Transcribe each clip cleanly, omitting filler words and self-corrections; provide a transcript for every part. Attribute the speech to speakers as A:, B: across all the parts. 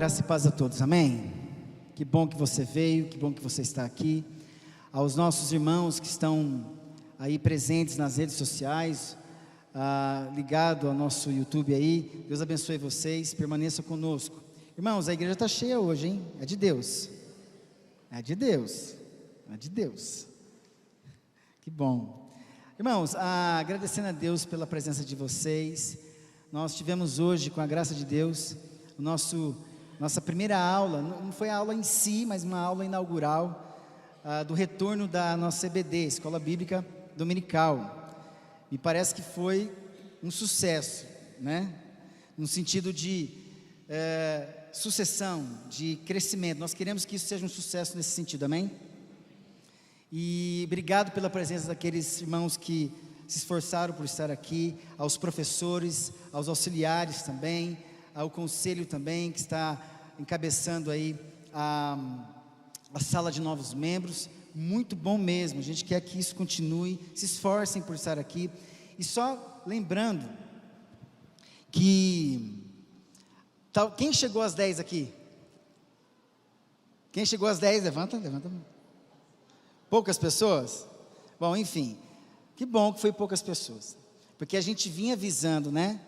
A: Graça e paz a todos, amém? Que bom que você veio, que bom que você está aqui. Aos nossos irmãos que estão aí presentes nas redes sociais, ligado ao nosso YouTube aí, Deus abençoe vocês, permaneça conosco. Irmãos, a igreja está cheia hoje, hein? É de Deus, é de Deus, é de Deus. Que bom. Irmãos, agradecendo a Deus pela presença de vocês, nós tivemos hoje, com a graça de Deus, nossa primeira aula, não foi a aula em si, mas uma aula inaugural do retorno da nossa EBD, Escola Bíblica Dominical. Me parece que foi um sucesso, né? No sentido de sucessão, de crescimento. Nós queremos que isso seja um sucesso nesse sentido, amém? E obrigado pela presença daqueles irmãos que se esforçaram por estar aqui, aos professores, aos auxiliares também, ao conselho também, que está encabeçando aí a sala de novos membros. Muito bom mesmo, a gente quer que isso continue, se esforcem por estar aqui. E só lembrando que, quem chegou às 10 aqui? Quem chegou às 10, levanta. Poucas pessoas? Bom, enfim, que bom que foi poucas pessoas, porque a gente vinha avisando, né,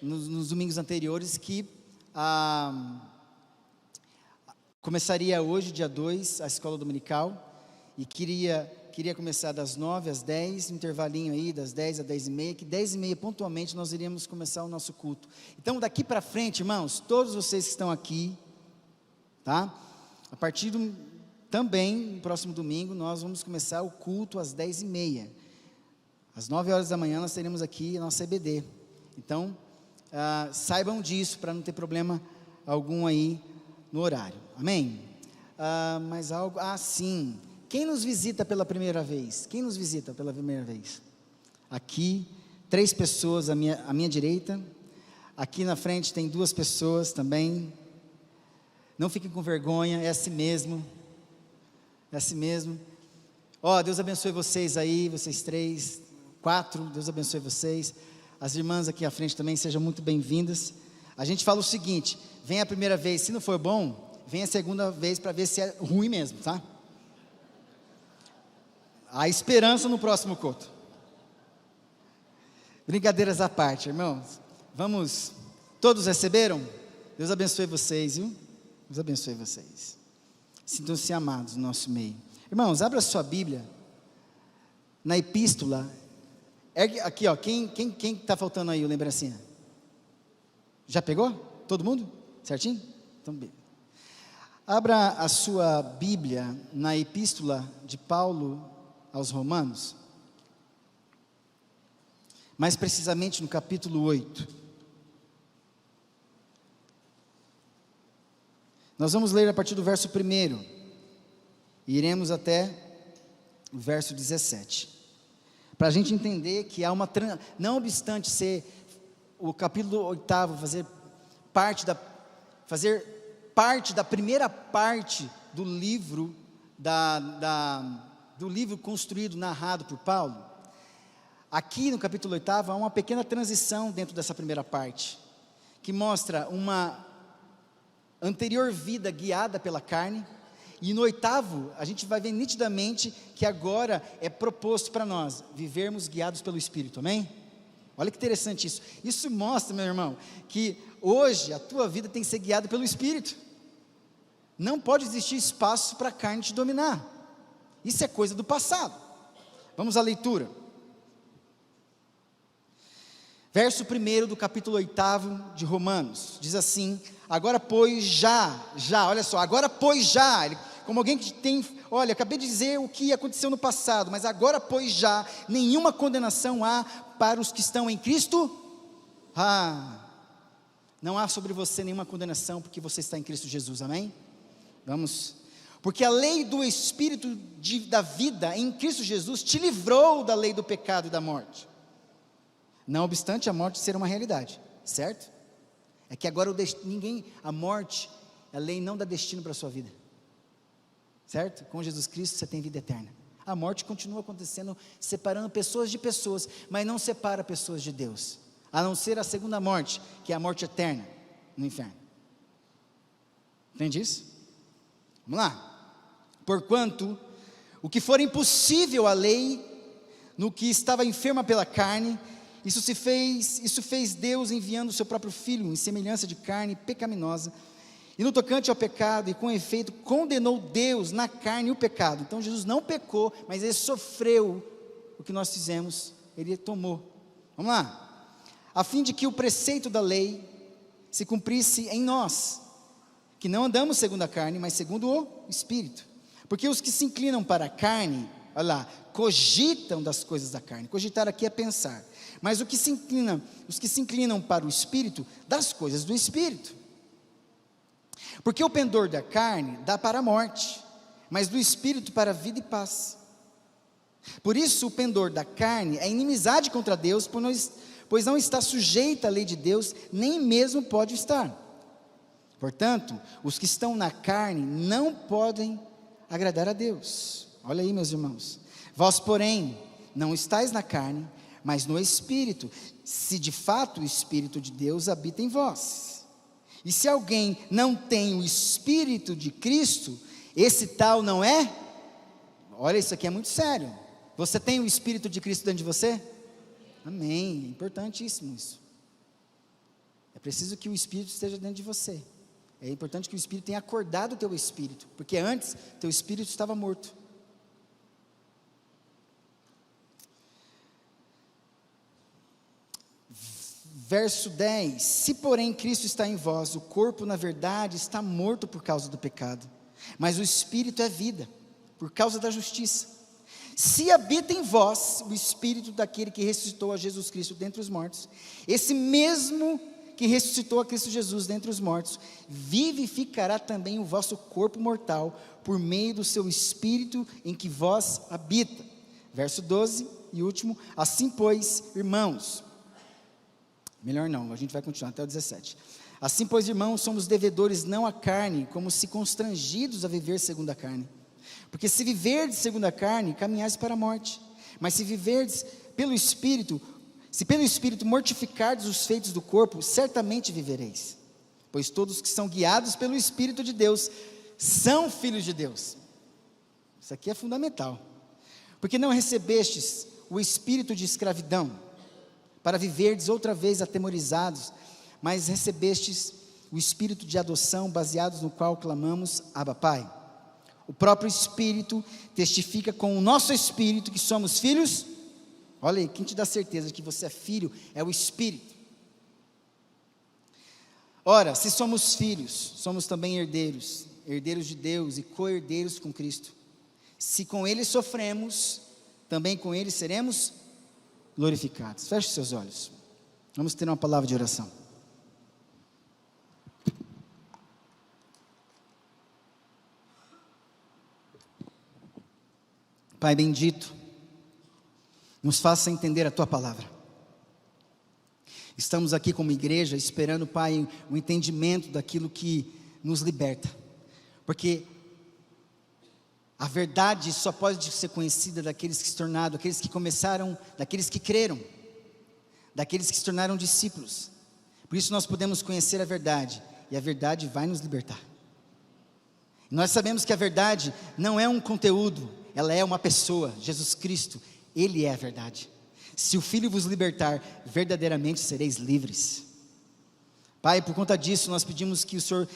A: nos domingos anteriores, que começaria hoje, dia 2, a escola dominical, e queria começar das 9 às 10, um intervalinho aí, das 10 às 10h30, que 10h30 pontualmente nós iríamos começar o nosso culto. Então daqui para frente, irmãos, todos vocês que estão aqui, tá? A partir também, no próximo domingo, nós vamos começar o culto às 10h30, às 9 horas da manhã nós teremos aqui a nossa EBD, então saibam disso, para não ter problema algum aí no horário, amém? Mais algo? Sim, quem nos visita pela primeira vez? Quem nos visita pela primeira vez? Aqui, 3 pessoas à minha direita, aqui na frente tem 2 pessoas também, não fiquem com vergonha, é assim mesmo, Deus abençoe vocês aí, vocês 3, 4, Deus abençoe vocês, as irmãs aqui à frente também, sejam muito bem-vindas. A gente fala o seguinte: vem a primeira vez, se não for bom, vem a segunda vez para ver se é ruim mesmo, tá? Há esperança no próximo culto. Brincadeiras à parte, irmãos, todos receberam? Deus abençoe vocês, viu? Deus abençoe vocês. Sintam-se amados no nosso meio. Irmãos, abra sua Bíblia na epístola. Aqui, ó, quem está faltando aí o lembrancinha? Já pegou? Todo mundo? Certinho? Então, bem. Abra a sua Bíblia na epístola de Paulo aos Romanos, mais precisamente no capítulo 8. Nós vamos ler a partir do verso 1, e iremos até o verso 17, para a gente entender que há não obstante ser o capítulo 8 fazer parte da primeira parte do livro, do livro construído, narrado por Paulo, aqui no capítulo 8 há uma pequena transição dentro dessa primeira parte, que mostra uma anterior vida guiada pela carne, e no 8º a gente vai ver nitidamente que agora é proposto para nós vivermos guiados pelo Espírito, amém? Olha que interessante isso. Isso mostra, meu irmão, que hoje a tua vida tem que ser guiada pelo Espírito. Não pode existir espaço para a carne te dominar. Isso é coisa do passado. Vamos à leitura. Verso 1 do capítulo 8 de Romanos, diz assim: agora pois olha só, agora pois já, como alguém que tem, olha, acabei de dizer o que aconteceu no passado, mas agora pois já, nenhuma condenação há para os que estão em Cristo, não há sobre você nenhuma condenação, porque você está em Cristo Jesus, amém? Vamos, porque a lei do Espírito da vida em Cristo Jesus te livrou da lei do pecado e da morte, não obstante a morte ser uma realidade, certo? É que agora a morte, a lei não dá destino para a sua vida, certo? Com Jesus Cristo você tem vida eterna. A morte continua acontecendo, separando pessoas de pessoas, mas não separa pessoas de Deus, a não ser a segunda morte, que é a morte eterna, no inferno. Entende isso? Vamos lá. Porquanto o que for impossível à lei, no que estava enferma pela carne, isso fez Deus enviando o seu próprio Filho em semelhança de carne pecaminosa, e no tocante ao pecado, e com efeito condenou Deus na carne o pecado. Então Jesus não pecou, mas ele sofreu o que nós fizemos, ele tomou. Vamos lá. A fim de que o preceito da lei se cumprisse em nós, que não andamos segundo a carne, mas segundo o Espírito. Porque os que se inclinam para a carne, olha lá, cogitam das coisas da carne. Cogitar aqui é pensar. Mas os que se inclinam para o Espírito, das coisas do Espírito. Porque o pendor da carne dá para a morte, mas do Espírito para a vida e paz. Por isso o pendor da carne é inimizade contra Deus, pois não está sujeita à lei de Deus, nem mesmo pode estar. Portanto, os que estão na carne não podem agradar a Deus. Olha aí, meus irmãos. Vós, porém, não estáis na carne, mas no Espírito, se de fato o Espírito de Deus habita em vós. E se alguém não tem o Espírito de Cristo, esse tal não é? Olha, isso aqui é muito sério. Você tem o Espírito de Cristo dentro de você? Amém, é importantíssimo isso. É preciso que o Espírito esteja dentro de você. É importante que o Espírito tenha acordado o teu Espírito, porque antes, teu Espírito estava morto. Verso 10, se porém Cristo está em vós, o corpo na verdade está morto por causa do pecado, mas o Espírito é vida, por causa da justiça. Se habita em vós o Espírito daquele que ressuscitou a Jesus Cristo dentre os mortos, esse mesmo que ressuscitou a Cristo Jesus dentre os mortos, vivificará também o vosso corpo mortal, por meio do seu Espírito em que vós habita. Verso 12 e último, assim pois, irmãos, melhor não, a gente vai continuar até o 17. Assim pois, irmãos, somos devedores não à carne, como se constrangidos a viver segundo a carne. Porque se viverdes segundo a carne, caminhais para a morte. Mas se viverdes pelo Espírito, se pelo Espírito mortificardes os feitos do corpo, certamente vivereis. Pois todos que são guiados pelo Espírito de Deus, são filhos de Deus. Isso aqui é fundamental. Porque não recebestes o espírito de escravidão, para viverdes outra vez atemorizados, mas recebestes o espírito de adoção, baseados no qual clamamos, Abba, Pai. O próprio Espírito testifica com o nosso Espírito que somos filhos. Olha aí, quem te dá certeza de que você é filho, é o Espírito. Ora, se somos filhos, somos também herdeiros, herdeiros de Deus e co-herdeiros com Cristo. Se com Ele sofremos, também com Ele seremos glorificados. Feche seus olhos. Vamos ter uma palavra de oração. Pai bendito, nos faça entender a Tua palavra. Estamos aqui como igreja esperando, Pai, o entendimento daquilo que nos liberta, porque a verdade só pode ser conhecida daqueles que se tornaram, daqueles que começaram, daqueles que creram, daqueles que se tornaram discípulos. Por isso nós podemos conhecer a verdade, e a verdade vai nos libertar. Nós sabemos que a verdade não é um conteúdo, ela é uma pessoa, Jesus Cristo, Ele é a verdade. Se o Filho vos libertar, verdadeiramente sereis livres. Pai, por conta disso nós pedimos que o Senhor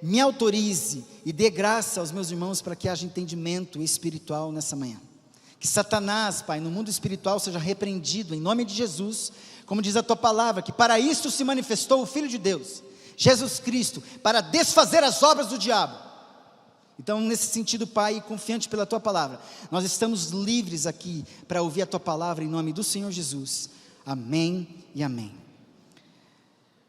A: me autorize e dê graça aos meus irmãos para que haja entendimento espiritual nessa manhã. Que Satanás, Pai, no mundo espiritual seja repreendido em nome de Jesus, como diz a Tua palavra, que para isto se manifestou o Filho de Deus, Jesus Cristo, para desfazer as obras do diabo. Então, nesse sentido, Pai, confiante pela Tua palavra, nós estamos livres aqui para ouvir a Tua palavra em nome do Senhor Jesus. Amém e amém.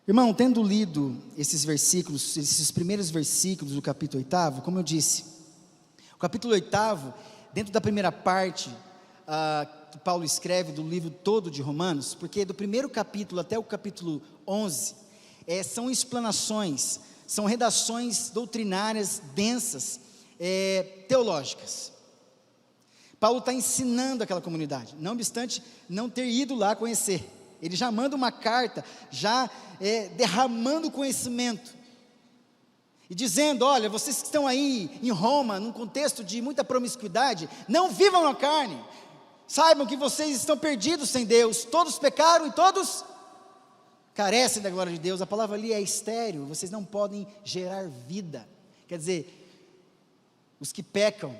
A: Irmão, tendo lido esses versículos, esses primeiros versículos do capítulo 8, como eu disse, o capítulo 8, dentro da primeira parte, que Paulo escreve do livro todo de Romanos, porque do primeiro capítulo até o capítulo 11, são explanações, são redações doutrinárias densas, teológicas. Paulo está ensinando aquela comunidade, não obstante não ter ido lá conhecer. Ele já manda uma carta, já derramando conhecimento. e dizendo: olha, vocês que estão aí em Roma, num contexto de muita promiscuidade, não vivam na carne, saibam que vocês estão perdidos sem Deus, todos pecaram e todos carecem da glória de Deus. A palavra ali é estéril, vocês não podem gerar vida. Quer dizer, os que pecam,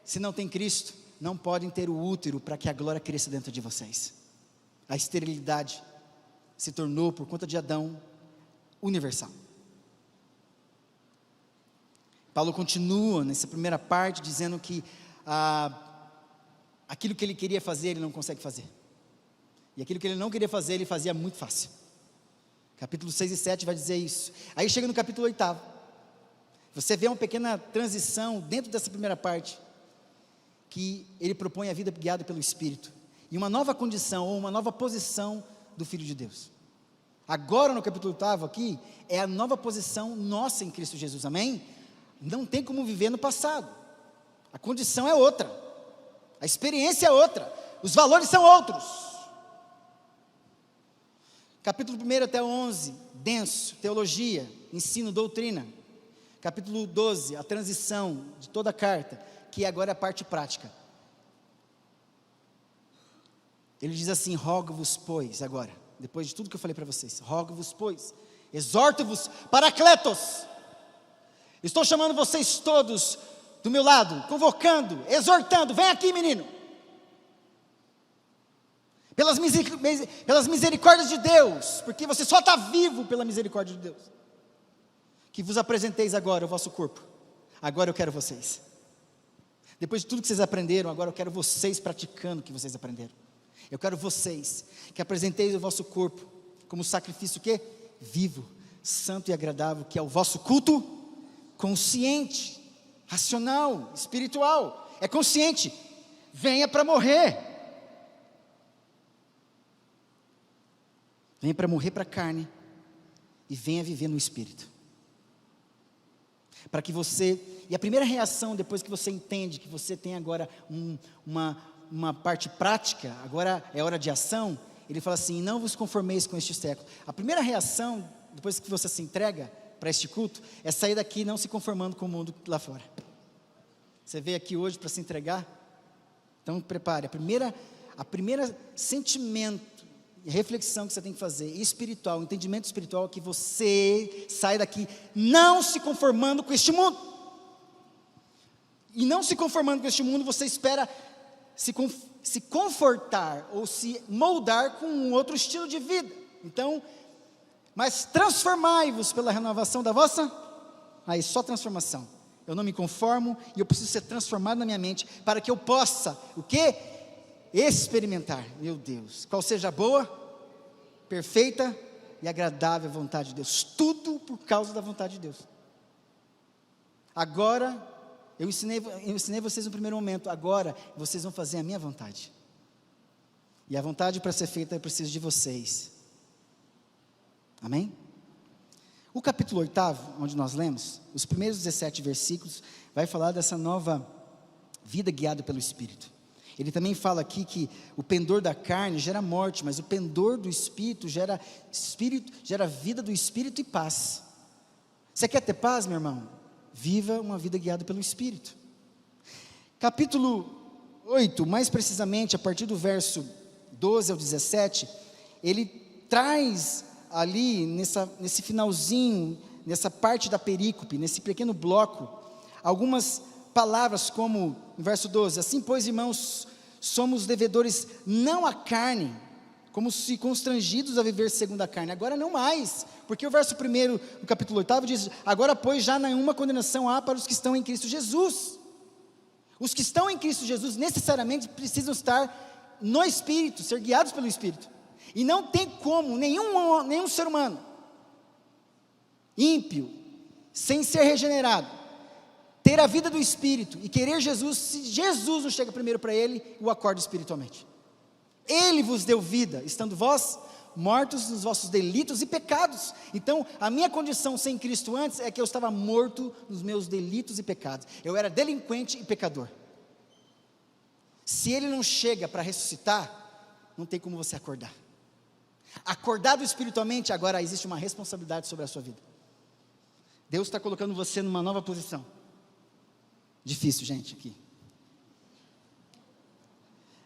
A: se não tem Cristo, não podem ter o útero para que a glória cresça dentro de vocês. A esterilidade se tornou, por conta de Adão, universal. Paulo continua nessa primeira parte dizendo que aquilo que ele queria fazer, ele não consegue fazer, e aquilo que ele não queria fazer, ele fazia muito fácil. Capítulo 6 e 7 vai dizer isso. Aí chega no capítulo 8, você vê uma pequena transição dentro dessa primeira parte, que ele propõe a vida guiada pelo Espírito, e uma nova condição, ou uma nova posição do Filho de Deus. Agora no capítulo 8 aqui, é a nova posição nossa em Cristo Jesus, amém? Não tem como viver no passado, a condição é outra, a experiência é outra, os valores são outros. Capítulo 1 até 11, denso, teologia, ensino, doutrina. Capítulo 12, a transição de toda a carta, que agora é a parte prática. Ele diz assim: rogo-vos, pois, agora, depois de tudo que eu falei para vocês, rogo-vos, pois, exorto-vos, paracletos. Estou chamando vocês todos do meu lado, convocando, exortando, vem aqui, menino. Pelas misericórdias de Deus, porque você só está vivo pela misericórdia de Deus, que vos apresenteis agora o vosso corpo. Agora eu quero vocês. Depois de tudo que vocês aprenderam, agora eu quero vocês praticando o que vocês aprenderam. Eu quero vocês que apresenteis o vosso corpo como sacrifício o quê? Vivo, santo e agradável, que é o vosso culto consciente, racional, espiritual. É consciente. Venha para morrer. Venha para morrer para a carne e venha viver no Espírito. Para que você, e a primeira reação depois que você entende que você tem agora uma parte prática, agora é hora de ação, ele fala assim: não vos conformeis com este século. A primeira reação, depois que você se entrega para este culto, é sair daqui não se conformando com o mundo lá fora. Você veio aqui hoje para se entregar? Então prepare, a primeira sentimento, reflexão que você tem que fazer, espiritual, entendimento espiritual, é que você sai daqui não se conformando com este mundo. E não se conformando com este mundo, você espera se confortar ou se moldar com um outro estilo de vida. Então, mas transformai-vos pela renovação da vossa, aí só transformação. Eu não me conformo e eu preciso ser transformado na minha mente para que eu possa, o quê? Experimentar, meu Deus, qual seja a boa, perfeita e agradável vontade de Deus. Tudo por causa da vontade de Deus. Agora, eu ensinei vocês no primeiro momento, agora vocês vão fazer a minha vontade. E a vontade para ser feita, eu preciso de vocês. Amém? O capítulo 8, onde nós lemos, os primeiros 17 versículos, vai falar dessa nova vida guiada pelo Espírito. Ele também fala aqui que o pendor da carne gera morte, mas o pendor do Espírito gera vida do Espírito e paz. Você quer ter paz, meu irmão? Viva uma vida guiada pelo Espírito. Capítulo 8, mais precisamente, a partir do verso 12 ao 17, ele traz ali, nesse finalzinho, nessa parte da perícope, nesse pequeno bloco, algumas palavras como, no verso 12, assim pois irmãos, somos devedores não à carne, como se constrangidos a viver segundo a carne, agora não mais, porque o verso 1 do capítulo 8 diz, agora pois já nenhuma condenação há para os que estão em Cristo Jesus. Os que estão em Cristo Jesus necessariamente precisam estar no Espírito, ser guiados pelo Espírito, e não tem como nenhum ser humano ímpio, sem ser regenerado, ter a vida do Espírito e querer Jesus, se Jesus não chega primeiro para ele, o acorda espiritualmente. Ele vos deu vida, estando vós mortos nos vossos delitos e pecados. Então, a minha condição sem Cristo antes é que eu estava morto nos meus delitos e pecados. Eu era delinquente e pecador. Se ele não chega para ressuscitar, não tem como você acordar. Acordado espiritualmente, agora existe uma responsabilidade sobre a sua vida. Deus está colocando você numa nova posição. Difícil, gente, aqui.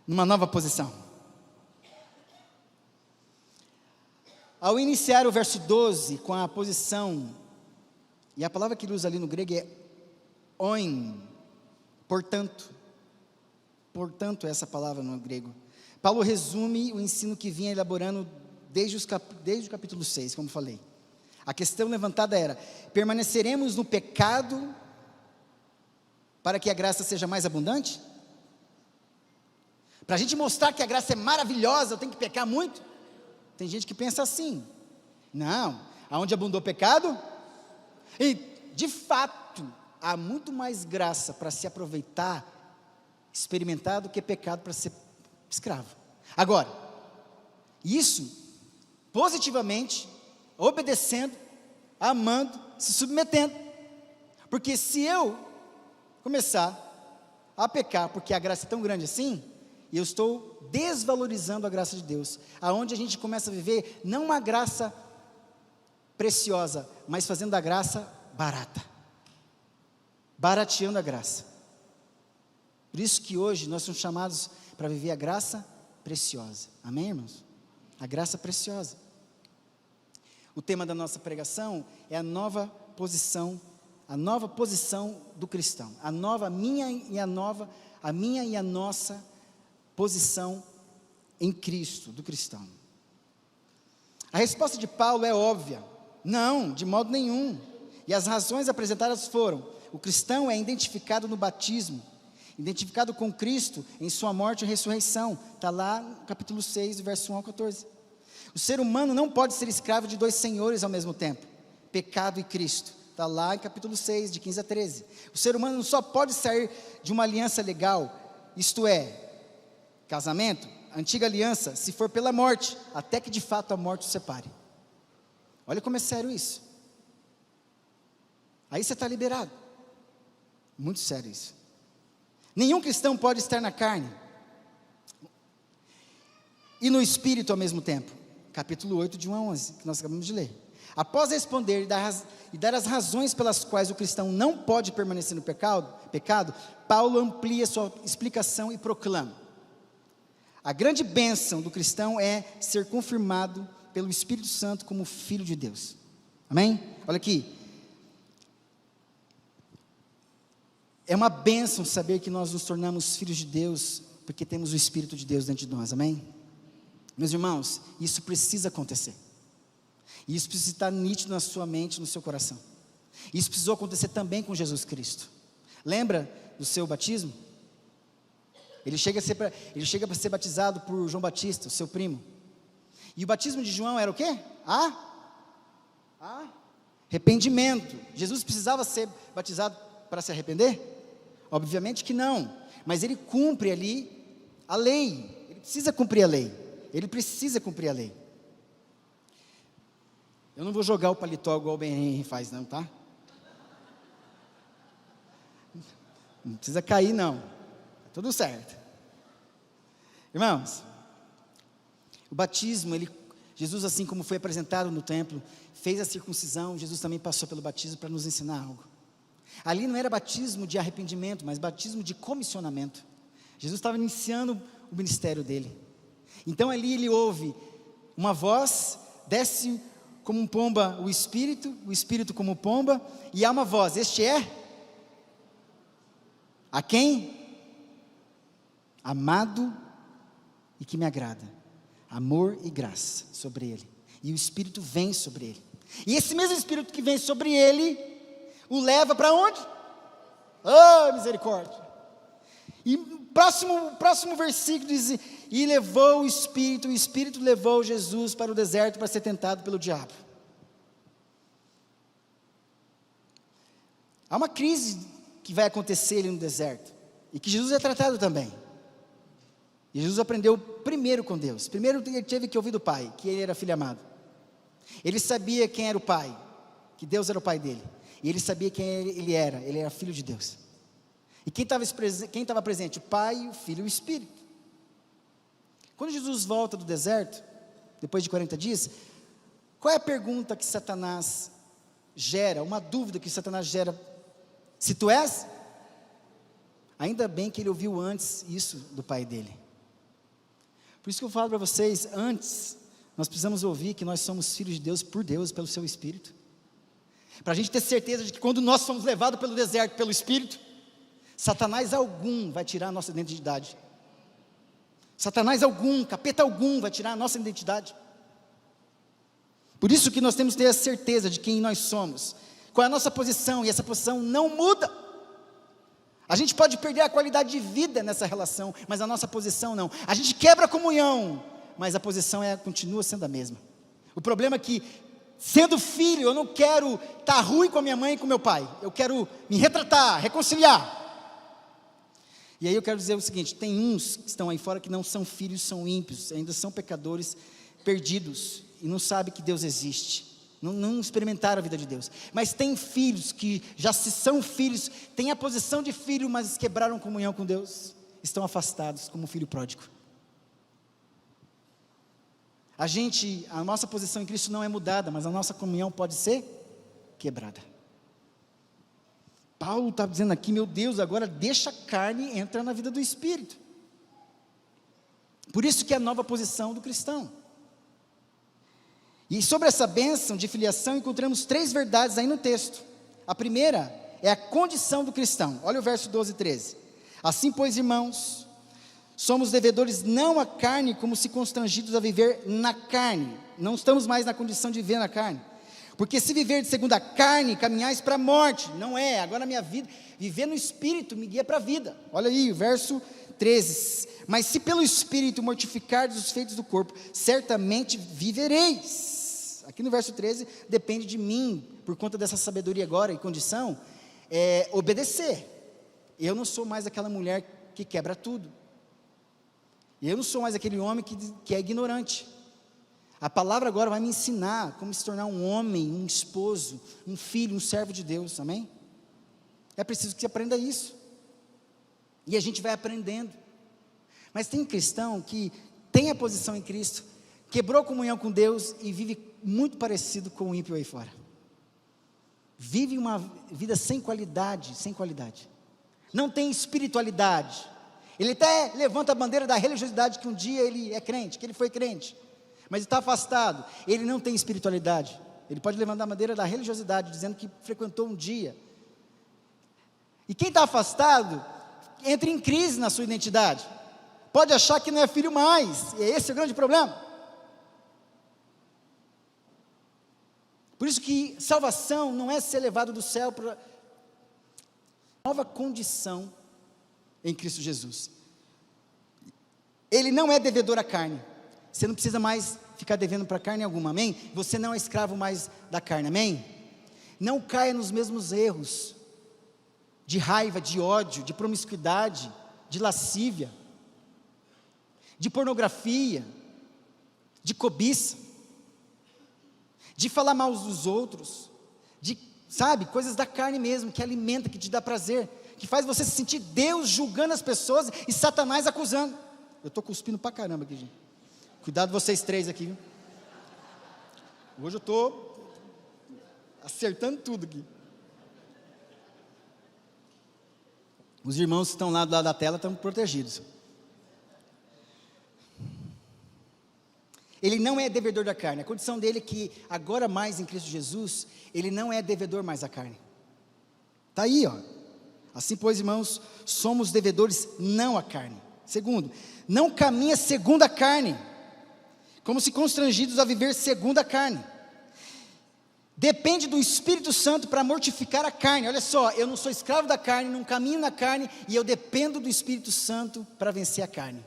A: Numa nova posição. Ao iniciar o verso 12 com a posição, e a palavra que ele usa ali no grego é oin, portanto é essa palavra no grego. Paulo resume o ensino que vinha elaborando desde o capítulo 6, como falei. A questão levantada era: permaneceremos no pecado para que a graça seja mais abundante? Para a gente mostrar que a graça é maravilhosa, eu tenho que pecar muito? Tem gente que pensa assim. Não, aonde abundou pecado, e de fato, há muito mais graça para se aproveitar, experimentar, do que pecado para ser escravo. Agora, isso, positivamente, obedecendo, amando, se submetendo, porque se eu começar a pecar, porque a graça é tão grande assim, e eu estou desvalorizando a graça de Deus, aonde a gente começa a viver, não uma graça preciosa, mas fazendo a graça barata, barateando a graça. Por isso que hoje nós somos chamados para viver a graça preciosa, amém, irmãos? A graça preciosa. O tema da nossa pregação é a nova posição do cristão, a minha e a nossa posição em Cristo, do cristão. A resposta de Paulo é óbvia: não, de modo nenhum. E as razões apresentadas foram: o cristão é identificado no batismo, identificado com Cristo em sua morte e ressurreição, está lá no capítulo 6, verso 1 ao 14. O ser humano não pode ser escravo de dois senhores ao mesmo tempo, pecado e Cristo, está lá em capítulo 6, de 15 a 13. O ser humano não só pode sair de uma aliança legal, isto é, casamento, antiga aliança, se for pela morte, até que de fato a morte o separe. Olha como é sério isso. Aí você está liberado. Muito sério isso. Nenhum cristão pode estar na carne e no espírito ao mesmo tempo. Capítulo 8, de 1 a 11, que nós acabamos de ler. Após responder e dar as razões pelas quais o cristão não pode permanecer no pecado, Paulo amplia sua explicação e proclama: a grande bênção do cristão é ser confirmado pelo Espírito Santo como filho de Deus. Amém? Olha aqui. É uma bênção saber que nós nos tornamos filhos de Deus, porque temos o Espírito de Deus dentro de nós. Amém? Meus irmãos, isso precisa acontecer. Isso precisa estar nítido na sua mente, no seu coração. Isso precisou acontecer também com Jesus Cristo. Lembra do seu batismo? Ele chega para ser batizado por João Batista, o seu primo. E o batismo de João era o quê? Arrependimento. Jesus precisava ser batizado para se arrepender? Obviamente que não. Mas ele cumpre ali a lei. Ele precisa cumprir a lei. Ele precisa cumprir a lei. Eu não vou jogar o paletó igual o Ben Henry faz não, tá? Não precisa cair não. Tá tudo certo. Irmãos, o batismo, Jesus, assim como foi apresentado no templo, fez a circuncisão. Jesus também passou pelo batismo para nos ensinar algo. Ali não era batismo de arrependimento, mas batismo de comissionamento. Jesus estava iniciando o ministério dele. Então ali ele ouve uma voz, desce como um pomba o Espírito como pomba, e há uma voz: este é a quem? Amado e que me agrada. Amor e graça sobre ele. E o Espírito vem sobre ele. E esse mesmo Espírito que vem sobre ele, o leva para onde? Oh, misericórdia! E próximo versículo diz: e levou o Espírito levou Jesus para o deserto para ser tentado pelo diabo. Há uma crise que vai acontecer ali no deserto, e que Jesus é tratado também. E Jesus aprendeu primeiro com Deus. Primeiro ele teve que ouvir do Pai, que ele era filho amado. Ele sabia quem era o Pai, que Deus era o Pai dele. E ele sabia quem ele era filho de Deus. E quem estava presente? O Pai, o Filho e o Espírito. Quando Jesus volta do deserto, depois de 40 dias, qual é a pergunta que Satanás gera, uma dúvida que Satanás gera, se tu és, ainda bem que ele ouviu antes isso do pai dele. Por isso que eu falo para vocês, antes, nós precisamos ouvir que nós somos filhos de Deus, por Deus, pelo seu Espírito. Para a gente ter certeza de que quando nós somos levados pelo deserto, pelo Espírito, Satanás algum vai tirar a nossa identidade. Satanás algum, capeta algum vai tirar a nossa identidade. Por isso que nós temos que ter a certeza de quem nós somos, qual é a nossa posição, e essa posição não muda. A gente pode perder a qualidade de vida nessa relação, mas a nossa posição não. A gente quebra a comunhão, mas a posição continua sendo a mesma. O problema é que, sendo filho, eu não quero estar ruim com a minha mãe e com meu pai. Eu quero me retratar, reconciliar. E aí eu quero dizer o seguinte, tem uns que estão aí fora que não são filhos, são ímpios, ainda são pecadores perdidos, e não sabem que Deus existe. Não experimentaram a vida de Deus, mas tem filhos que já se são filhos, têm a posição de filho, mas quebraram comunhão com Deus, estão afastados como um filho pródigo. A nossa posição em Cristo não é mudada, mas a nossa comunhão pode ser quebrada. Paulo está dizendo aqui, meu Deus, agora deixa a carne entrar na vida do Espírito. Por isso que é a nova posição do cristão. E sobre essa bênção de filiação, encontramos 3 verdades aí no texto. A primeira é a condição do cristão. Olha o verso 12 e 13. Assim, pois, irmãos, somos devedores não à carne, como se constrangidos a viver na carne. Não estamos mais na condição de viver na carne. Porque se viver de segundo a carne, caminhais para a morte. Não é, agora a minha vida, viver no Espírito me guia para a vida. Olha aí, o verso 13. Mas se pelo Espírito mortificardes os feitos do corpo, certamente vivereis. Aqui no verso 13, depende de mim, por conta dessa sabedoria agora e condição, obedecer. Eu não sou mais aquela mulher que quebra tudo. Eu não sou mais aquele homem que é ignorante. A palavra agora vai me ensinar como se tornar um homem, um esposo, um filho, um servo de Deus, amém? É preciso que você aprenda isso. E a gente vai aprendendo. Mas tem cristão que tem a posição em Cristo, quebrou a comunhão com Deus e vive muito parecido com o ímpio aí fora. Vive uma vida sem qualidade, não tem espiritualidade. Ele até levanta a bandeira da religiosidade, que um dia ele é crente, que ele foi crente, mas está afastado. Ele não tem espiritualidade. Ele pode levantar a bandeira da religiosidade, dizendo que frequentou um dia. E quem está afastado, entra em crise na sua identidade, pode achar que não é filho mais, e esse é o grande problema. Por isso que salvação não é ser levado do céu para nova condição em Cristo Jesus. Ele não é devedor à carne. Você não precisa mais ficar devendo para carne alguma, amém? Você não é escravo mais da carne, amém? Não caia nos mesmos erros de raiva, de ódio, de promiscuidade, de lascívia, de pornografia, de cobiça, de falar mal dos outros, de, coisas da carne mesmo, que alimenta, que te dá prazer, que faz você se sentir Deus julgando as pessoas e Satanás acusando. Eu estou cuspindo pra caramba aqui, gente. Cuidado vocês 3 aqui, viu? Hoje eu estou acertando tudo aqui. Os irmãos que estão lá do lado da tela estão protegidos. Ele não é devedor da carne. A condição dele é que agora mais em Cristo Jesus, ele não é devedor mais da carne. Está aí, ó. Assim, pois, irmãos, somos devedores não à carne. Segundo, não caminha segundo a carne, como se constrangidos a viver segundo a carne. Depende do Espírito Santo para mortificar a carne. Olha só, eu não sou escravo da carne, não caminho na carne, e eu dependo do Espírito Santo para vencer a carne.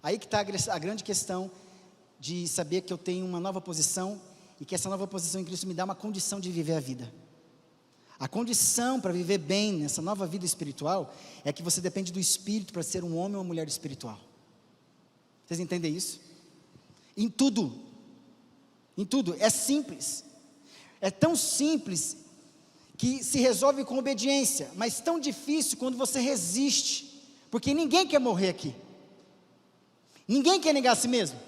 A: Aí que está a grande questão de saber que eu tenho uma nova posição e que essa nova posição em Cristo me dá uma condição de viver a vida. A condição para viver bem nessa nova vida espiritual é que você depende do Espírito para ser um homem ou uma mulher espiritual. Vocês entendem isso? Em tudo, é simples. É tão simples que se resolve com obediência, mas tão difícil quando você resiste, porque ninguém quer morrer aqui. Ninguém quer negar a si mesmo.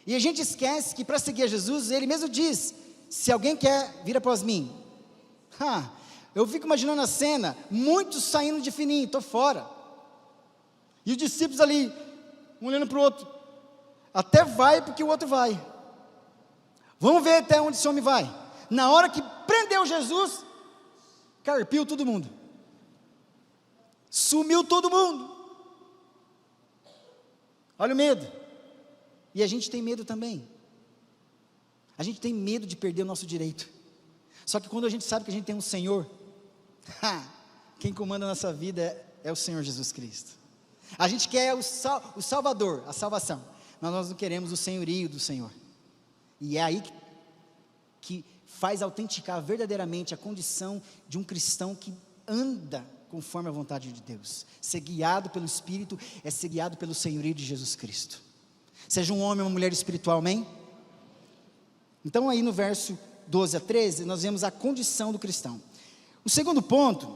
A: E a gente esquece que para seguir a Jesus, Ele mesmo diz, Se alguém quer, vira após mim. Eu fico imaginando a cena, muitos saindo de fininho, estou fora. E os discípulos ali, um olhando para o outro. Até vai porque o outro vai. Vamos ver até onde esse homem vai. Na hora que prendeu Jesus, carpiu todo mundo. Sumiu todo mundo. Olha o medo. E a gente tem medo também. A gente tem medo de perder o nosso direito. Só que quando a gente sabe que a gente tem um Senhor, quem comanda a nossa vida é o Senhor Jesus Cristo. A gente quer o Salvador, a salvação, mas nós não queremos o senhorio do Senhor. E é aí que faz autenticar verdadeiramente a condição de um cristão que anda conforme a vontade de Deus. Ser guiado pelo Espírito é ser guiado pelo senhorio de Jesus Cristo. Seja um homem ou uma mulher espiritual, amém? Então aí no verso 12 a 13, nós vemos a condição do cristão. O segundo ponto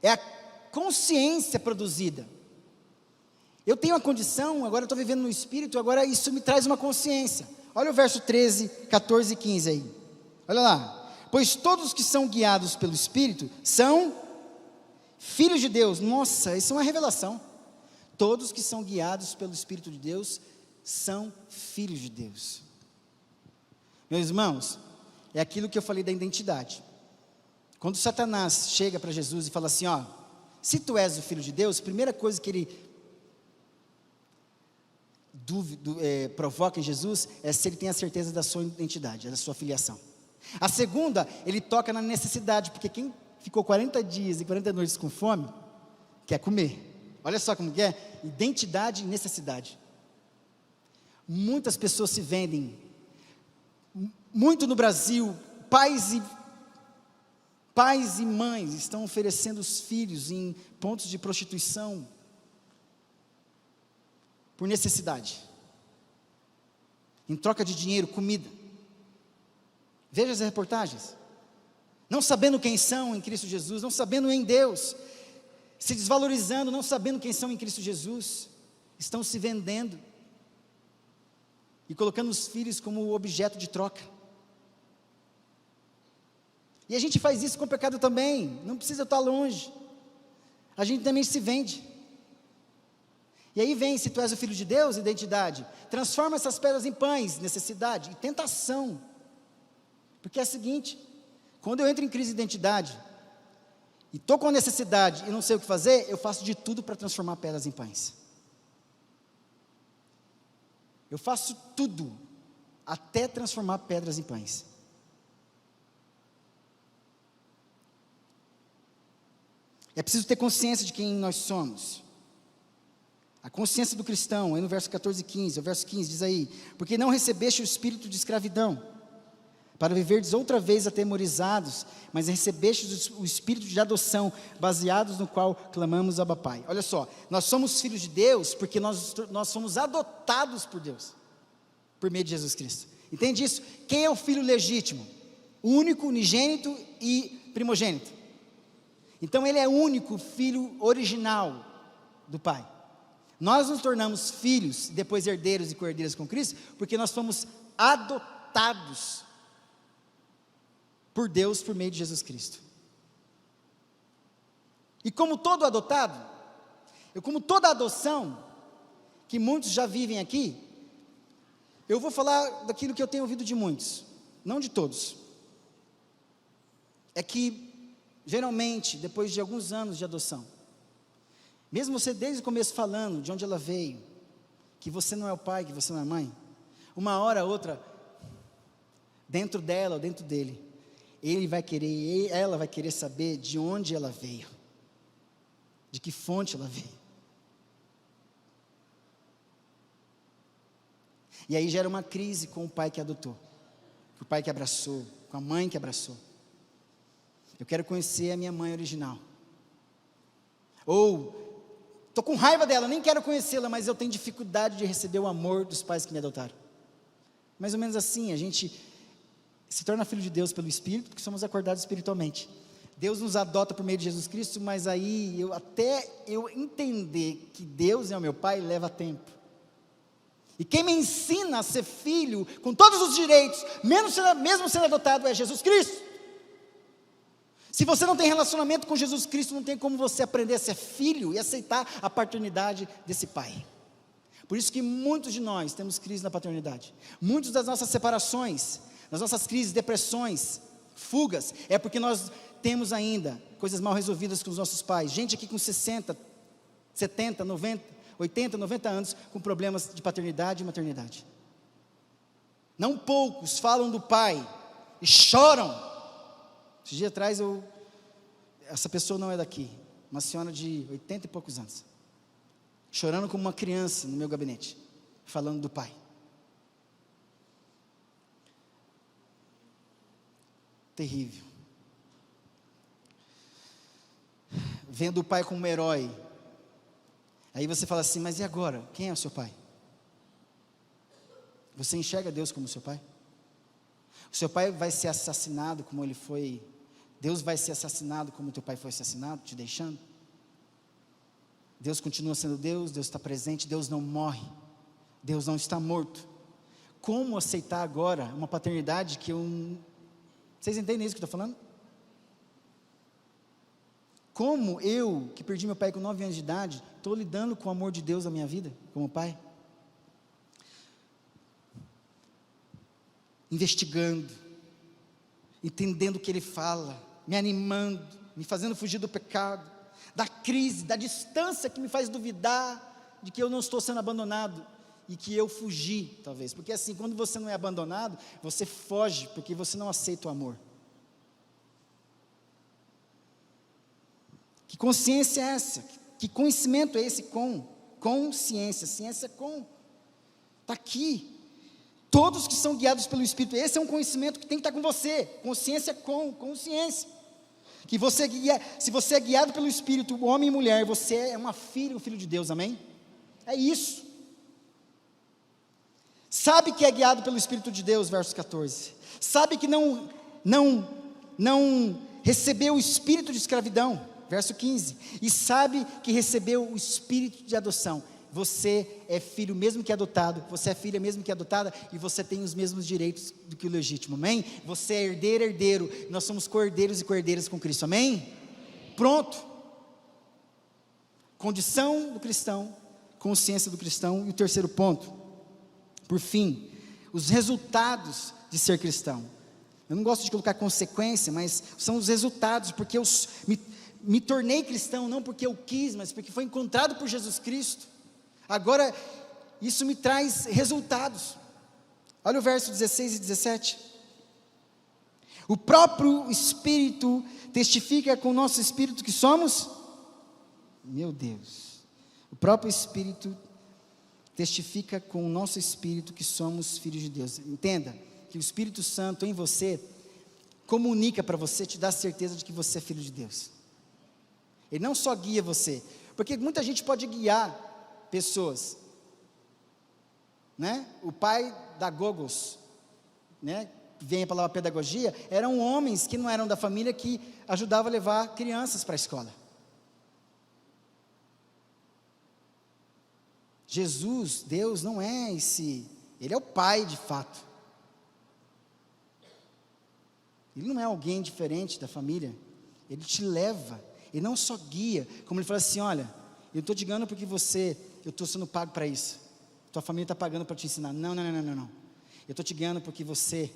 A: é a consciência produzida. Eu tenho a condição, agora eu estou vivendo no Espírito, agora isso me traz uma consciência. Olha o verso 13, 14 e 15 aí. Olha lá. Pois todos que são guiados pelo Espírito são filhos de Deus. Nossa, isso é uma revelação. Todos que são guiados pelo Espírito de Deus são filhos de Deus. Meus irmãos, é aquilo que eu falei da identidade. Quando Satanás chega para Jesus e fala assim, se tu és o Filho de Deus, a primeira coisa que ele provoca em Jesus é se ele tem a certeza da sua identidade, da sua filiação. A segunda, ele toca na necessidade, porque quem ficou 40 dias e 40 noites com fome, quer comer. Olha só como que é, identidade e necessidade. Muitas pessoas se vendem, muito no Brasil, pais e mães estão oferecendo os filhos em pontos de prostituição, por necessidade, em troca de dinheiro, comida. Veja as reportagens, não sabendo quem são em Cristo Jesus, não sabendo em Deus, se desvalorizando, não sabendo quem são em Cristo Jesus, estão se vendendo, e colocando os filhos como objeto de troca. E a gente faz isso com o pecado também, não precisa estar longe, a gente também se vende. E aí vem, se tu és o Filho de Deus, identidade, transforma essas pedras em pães, necessidade e tentação, porque é o seguinte, quando eu entro em crise de identidade, e estou com necessidade e não sei o que fazer, eu faço de tudo para transformar pedras em pães, eu faço tudo, até transformar pedras em pães. É preciso ter consciência de quem nós somos. A consciência do cristão, aí no verso 14 e 15, o verso 15 diz aí, porque não recebeste o espírito de escravidão, para viverdes outra vez atemorizados, mas recebestes o espírito de adoção, baseados no qual clamamos Abba Pai. Olha só, nós somos filhos de Deus, porque nós somos adotados por Deus, por meio de Jesus Cristo. Entende isso? Quem é o filho legítimo? Único, unigênito e primogênito. Então ele é o único filho original do Pai. Nós nos tornamos filhos, depois herdeiros e co-herdeiros com Cristo, porque nós fomos adotados por Deus por meio de Jesus Cristo. E como todo adotado, como toda adoção, que muitos já vivem aqui, eu vou falar daquilo que eu tenho ouvido de muitos, não de todos. É que, geralmente, depois de alguns anos de adoção, mesmo você desde o começo falando de onde ela veio, que você não é o pai, que você não é a mãe, uma hora ou outra, dentro dela ou dentro dele, ela vai querer saber de onde ela veio, de que fonte ela veio. E aí gera uma crise com o pai que adotou, com o pai que abraçou, com a mãe que abraçou. Eu quero conhecer a minha mãe original. Ou, estou com raiva dela, nem quero conhecê-la, mas eu tenho dificuldade de receber o amor dos pais que me adotaram. Mais ou menos assim, a gente se torna filho de Deus pelo Espírito, porque somos acordados espiritualmente. Deus nos adota por meio de Jesus Cristo, mas aí, até eu entender que Deus é o meu Pai, leva tempo. E quem me ensina a ser filho, com todos os direitos, mesmo sendo adotado, é Jesus Cristo. Se você não tem relacionamento com Jesus Cristo, não tem como você aprender a ser filho e aceitar a paternidade desse Pai. Por isso que muitos de nós temos crise na paternidade. Muitas das nossas separações, das nossas crises, depressões, fugas, é porque nós temos ainda coisas mal resolvidas com os nossos pais. Gente aqui com 60, 70, 90, 80, 90 anos com problemas de paternidade e maternidade. Não poucos falam do pai e choram. Esses dias atrás, essa pessoa não é daqui, uma senhora de 80 e poucos anos, chorando como uma criança no meu gabinete, falando do pai. Terrível. Vendo o pai como um herói. Aí você fala assim, mas e agora? Quem é o seu pai? Você enxerga Deus como seu pai? O seu pai vai ser assassinado como ele foi. Deus vai ser assassinado como teu pai foi assassinado, te deixando? Deus continua sendo Deus, Deus está presente, Deus não morre, Deus não está morto. Como aceitar agora uma paternidade que Vocês entendem isso que eu estou falando? Como eu, que perdi meu pai com 9 anos de idade, estou lidando com o amor de Deus na minha vida, como pai? Investigando, entendendo o que Ele fala, me animando, me fazendo fugir do pecado, da crise, da distância que me faz duvidar de que eu não estou sendo abandonado e que eu fugi, talvez. Porque assim, quando você não é abandonado, você foge, porque você não aceita o amor. Que consciência é essa? Que conhecimento é esse consciência? Ciência está aqui. Todos que são guiados pelo Espírito, esse é um conhecimento que tem que estar com você. Consciência consciência. Que você se você é guiado pelo Espírito, homem e mulher, você é uma filha, um filho de Deus, amém? É isso. Sabe que é guiado pelo Espírito de Deus, verso 14. Sabe que não recebeu o espírito de escravidão, verso 15. E sabe que recebeu o espírito de adoção. Você é filho mesmo que adotado, você é filha mesmo que adotada, e você tem os mesmos direitos do que o legítimo, amém? Você é herdeiro, nós somos cordeiros e cordeiras com Cristo, amém? Pronto. Condição do cristão, consciência do cristão, e o terceiro ponto, por fim, os resultados de ser cristão. Eu não gosto de colocar consequência, mas são os resultados, porque eu me tornei cristão, não porque eu quis, mas porque foi encontrado por Jesus Cristo. Agora, isso me traz resultados. Olha o verso 16 e 17. O próprio Espírito testifica com o nosso Espírito que somos, meu Deus, o próprio Espírito testifica com o nosso Espírito que somos filhos de Deus. Entenda que o Espírito Santo em você comunica para você, te dá certeza de que você é filho de Deus. Ele não só guia você, porque muita gente pode guiar pessoas, né? O pai da Gogos, né? Vem a palavra pedagogia, eram homens que não eram da família, que ajudavam a levar crianças para a escola. Jesus, Deus, não é Ele é o pai de fato. Ele não é alguém diferente da família. Ele te leva, Ele não só guia, como Ele fala assim, olha, eu estou te guiando porque eu estou sendo pago para isso, tua família está pagando para te ensinar, não, eu estou te guiando porque você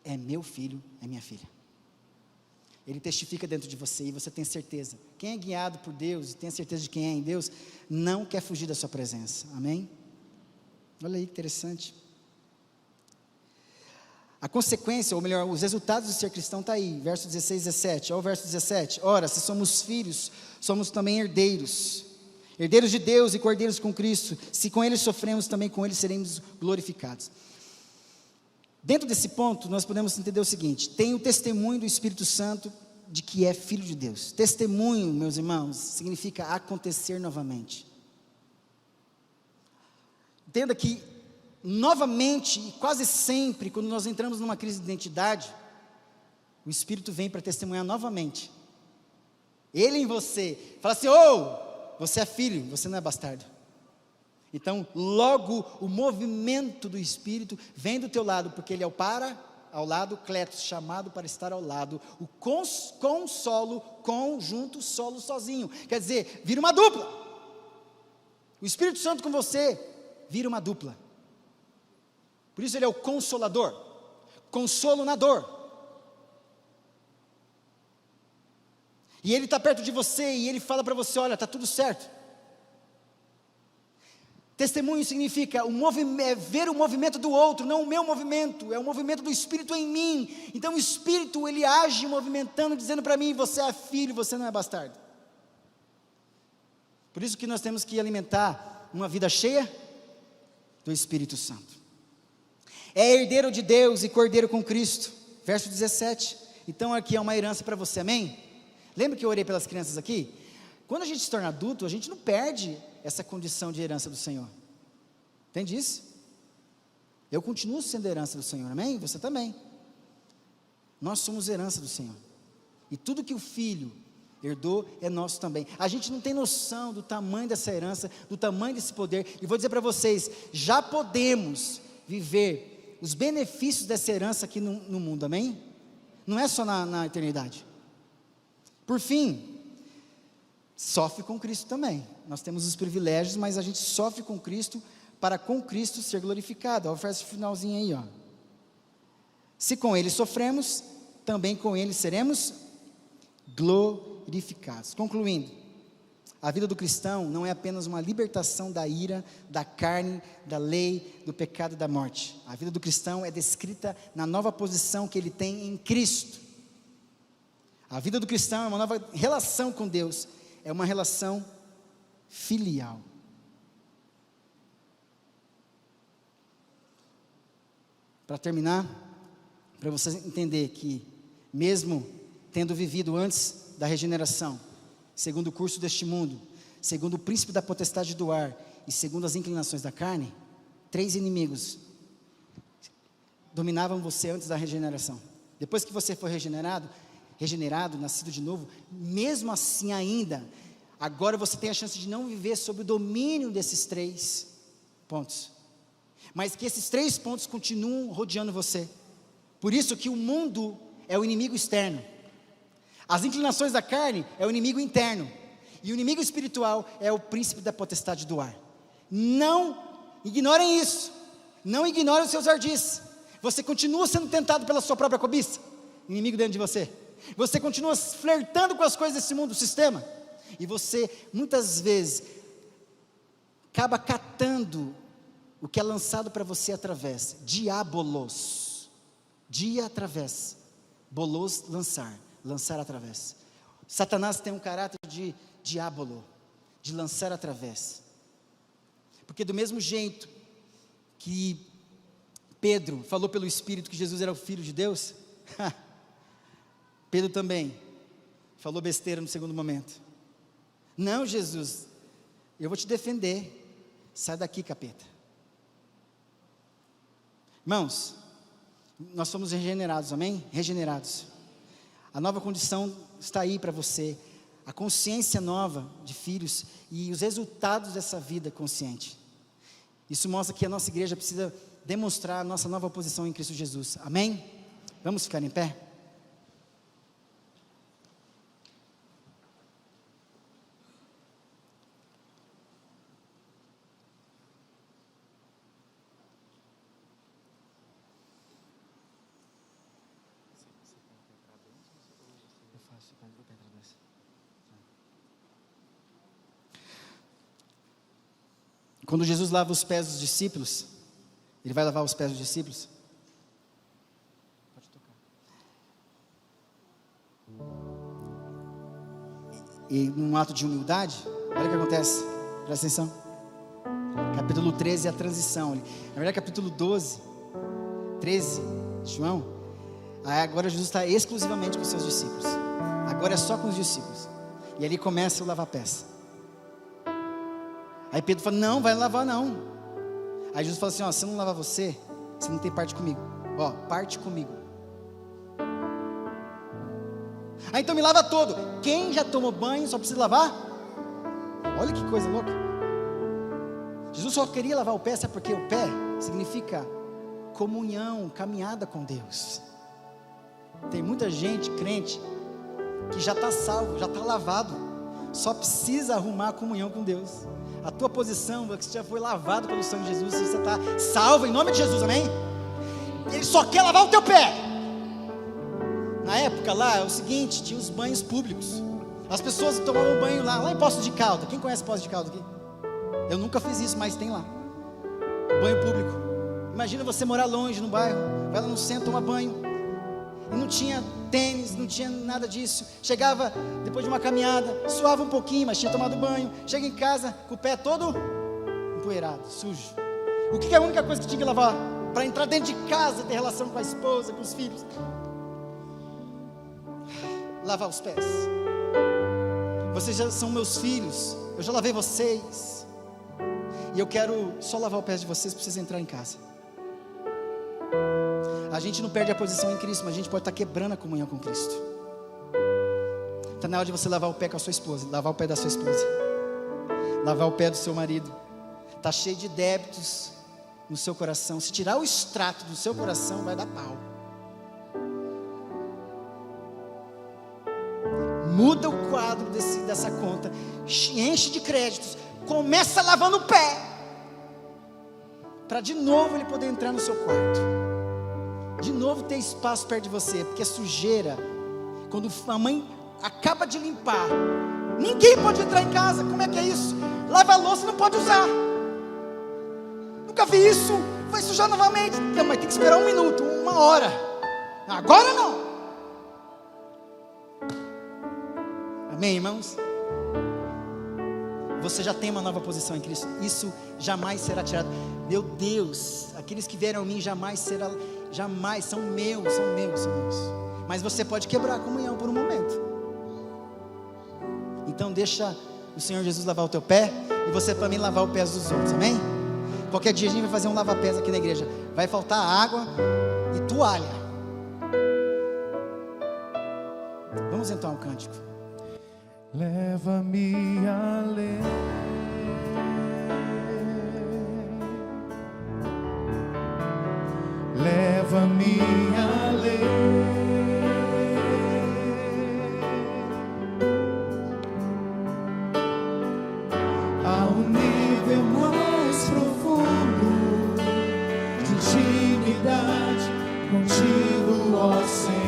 A: é meu filho, é minha filha. Ele testifica dentro de você e você tem certeza. Quem é guiado por Deus e tem a certeza de quem é em Deus, não quer fugir da sua presença, amém? Olha aí que interessante. A consequência, ou melhor, os resultados de ser cristão está aí, verso 16 e 17, olha o verso 17, ora, se somos filhos, somos também herdeiros de Deus e cordeiros com Cristo, se com Ele sofremos, também com Ele seremos glorificados. Dentro desse ponto, nós podemos entender o seguinte, tem o testemunho do Espírito Santo, de que é filho de Deus. Testemunho, meus irmãos, significa acontecer novamente. Entenda que, novamente, e quase sempre, quando nós entramos numa crise de identidade, o Espírito vem para testemunhar novamente. Ele em você, fala assim, você é filho, você não é bastardo. Então, logo o movimento do Espírito vem do teu lado, porque ele é o para, ao lado, kletos, chamado para estar ao lado, o consolo, conjunto, solo, sozinho, quer dizer, vira uma dupla. O Espírito Santo com você vira uma dupla. Por isso ele é o consolador, consolo na dor. E ele está perto de você e ele fala para você: olha, está tudo certo. Testemunho significa ver o movimento do outro, não o meu movimento, é o movimento do Espírito em mim. Então o Espírito, ele age movimentando, dizendo para mim: você é filho, você não é bastardo. Por isso que nós temos que alimentar uma vida cheia do Espírito Santo. É herdeiro de Deus e cordeiro com Cristo, verso 17. Então aqui é uma herança para você, amém? Lembra que eu orei pelas crianças aqui? Quando a gente se torna adulto, a gente não perde essa condição de herança do Senhor. Entende isso? Eu continuo sendo herança do Senhor, amém? Você também. Nós somos herança do Senhor. E tudo que o Filho herdou é nosso também. A gente não tem noção do tamanho dessa herança, do tamanho desse poder. E vou dizer para vocês, já podemos viver os benefícios dessa herança aqui no mundo, amém? Não é só na eternidade. Por fim, sofre com Cristo também. Nós temos os privilégios, mas a gente sofre com Cristo, para com Cristo ser glorificado. Olha o verso finalzinho aí, ó. Se com Ele sofremos, também com Ele seremos glorificados. Concluindo, a vida do cristão não é apenas uma libertação da ira, da carne, da lei, do pecado e da morte. A vida do cristão é descrita na nova posição que ele tem em Cristo. A vida do cristão é uma nova relação com Deus, é uma relação filial. Para terminar, para você entender que, mesmo tendo vivido antes da regeneração, segundo o curso deste mundo, segundo o príncipe da potestade do ar e segundo as inclinações da carne, 3 inimigos dominavam você antes da regeneração. Depois que você foi regenerado, nascido de novo, mesmo assim ainda, agora você tem a chance de não viver sob o domínio desses 3 pontos, mas que esses 3 pontos continuam rodeando você. Por isso que o mundo é o inimigo externo, as inclinações da carne é o inimigo interno, e o inimigo espiritual é o príncipe da potestade do ar. Não ignorem isso, não ignorem os seus ardis. Você continua sendo tentado pela sua própria cobiça, inimigo dentro de você. Você continua flertando com as coisas desse mundo, do sistema, e você muitas vezes acaba catando o que é lançado para você através, diabolos, dia através, bolos lançar através. Satanás tem um caráter de diabolo, de lançar através, porque do mesmo jeito que Pedro falou pelo Espírito que Jesus era o Filho de Deus, Pedro também falou besteira no segundo momento. Não, Jesus, eu vou te defender, sai daqui, capeta. Irmãos, nós somos regenerados, amém? Regenerados. A nova condição está aí para você, a consciência nova de filhos e os resultados dessa vida consciente. Isso mostra que a nossa igreja precisa demonstrar a nossa nova posição em Cristo Jesus, amém? Vamos ficar em pé? Quando Jesus lava os pés dos discípulos, Ele vai lavar os pés dos discípulos. Pode tocar. E num ato de humildade, olha o que acontece, presta atenção. Capítulo 13 é a transição. Na verdade, capítulo 12, 13 de João, aí agora Jesus está exclusivamente com os seus discípulos. Agora é só com os discípulos. E ali começa o lavar pés. Aí Pedro fala, não, vai lavar não. Aí Jesus fala assim, ó, se eu não lavar você não tem parte comigo. Ó, parte comigo. Aí então me lava todo. Quem já tomou banho só precisa lavar? Olha que coisa louca. Jesus só queria lavar o pé, sabe por quê? O pé significa comunhão, caminhada com Deus. Tem muita gente, crente, que já está salvo, já está lavado, só precisa arrumar a comunhão com Deus. A tua posição, você já foi lavado pelo sangue de Jesus, você está salvo em nome de Jesus, amém? Ele só quer lavar o teu pé. Na época lá, é o seguinte, tinha os banhos públicos, as pessoas tomavam banho lá em Poços de Caldas. Quem conhece Poços de Caldas aqui? Eu nunca fiz isso, mas tem lá, banho público. Imagina você morar longe no bairro, vai lá no centro tomar banho, e não tinha tênis, não tinha nada disso. Chegava depois de uma caminhada, suava um pouquinho, mas tinha tomado banho. Chega em casa com o pé todo empoeirado, sujo. O que é a única coisa que tinha que lavar? Para entrar dentro de casa, ter relação com a esposa, com os filhos, lavar os pés. Vocês já são meus filhos, eu já lavei vocês, e eu quero só lavar os pés de vocês para vocês entrarem em casa. A gente não perde a posição em Cristo, mas a gente pode estar quebrando a comunhão com Cristo. Está na hora de você lavar o pé com a sua esposa, lavar o pé da sua esposa, lavar o pé do seu marido. Está cheio de débitos no seu coração. Se tirar o extrato do seu coração, vai dar pau. Muda o quadro dessa conta, enche de créditos, começa lavando o pé, para de novo ele poder entrar no seu quarto, de novo ter espaço perto de você. Porque sujeira, quando a mãe acaba de limpar, ninguém pode entrar em casa. Como é que é isso? Lava a louça, não pode usar. Nunca vi isso. Vai sujar novamente. Não, mas tem que esperar 1 minuto, 1 hora. Agora não. Amém, irmãos? Você já tem uma nova posição em Cristo. Isso jamais será tirado. Meu Deus, aqueles que vieram a mim jamais são meus. Mas você pode quebrar a comunhão por um momento. Então deixa o Senhor Jesus lavar o teu pé, e você também lavar o pé dos outros, amém? Qualquer dia a gente vai fazer um lava-pés aqui na igreja. Vai faltar água e toalha. Vamos então ao cântico.
B: Leva-me além, leva-me além, ao nível mais profundo de intimidade contigo, ó Senhor.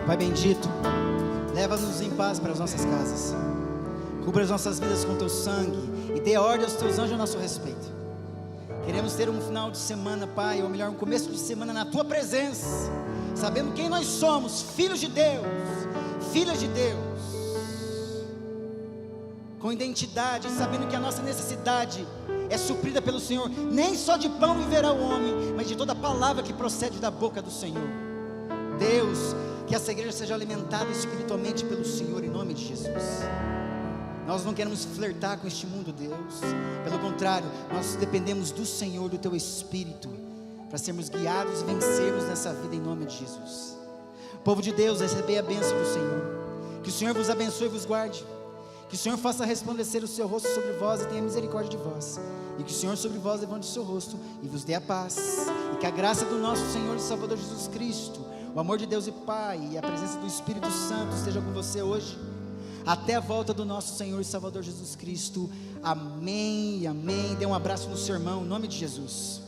A: Pai bendito, leva-nos em paz para as nossas casas, cubra as nossas vidas com teu sangue e dê ordem aos teus anjos a nosso respeito. Queremos ter um final de semana, Pai, ou melhor, um começo de semana na tua presença, sabendo quem nós somos, filhos de Deus, filhas de Deus, com identidade, sabendo que a nossa necessidade é suprida pelo Senhor. Nem só de pão viverá o homem, mas de toda palavra que procede da boca do Senhor. Deus, que essa igreja seja alimentada espiritualmente pelo Senhor, em nome de Jesus. Nós não queremos flertar com este mundo, Deus. Pelo contrário, nós dependemos do Senhor, do Teu Espírito, para sermos guiados e vencermos nessa vida, em nome de Jesus. Povo de Deus, recebei a bênção do Senhor. Que o Senhor vos abençoe e vos guarde. Que o Senhor faça resplandecer o seu rosto sobre vós e tenha misericórdia de vós. E que o Senhor sobre vós levante o seu rosto e vos dê a paz. E que a graça do nosso Senhor e Salvador Jesus Cristo, o amor de Deus e Pai e a presença do Espírito Santo esteja com você hoje, até a volta do nosso Senhor e Salvador Jesus Cristo. Amém e amém. Dê um abraço no seu irmão, em nome de Jesus.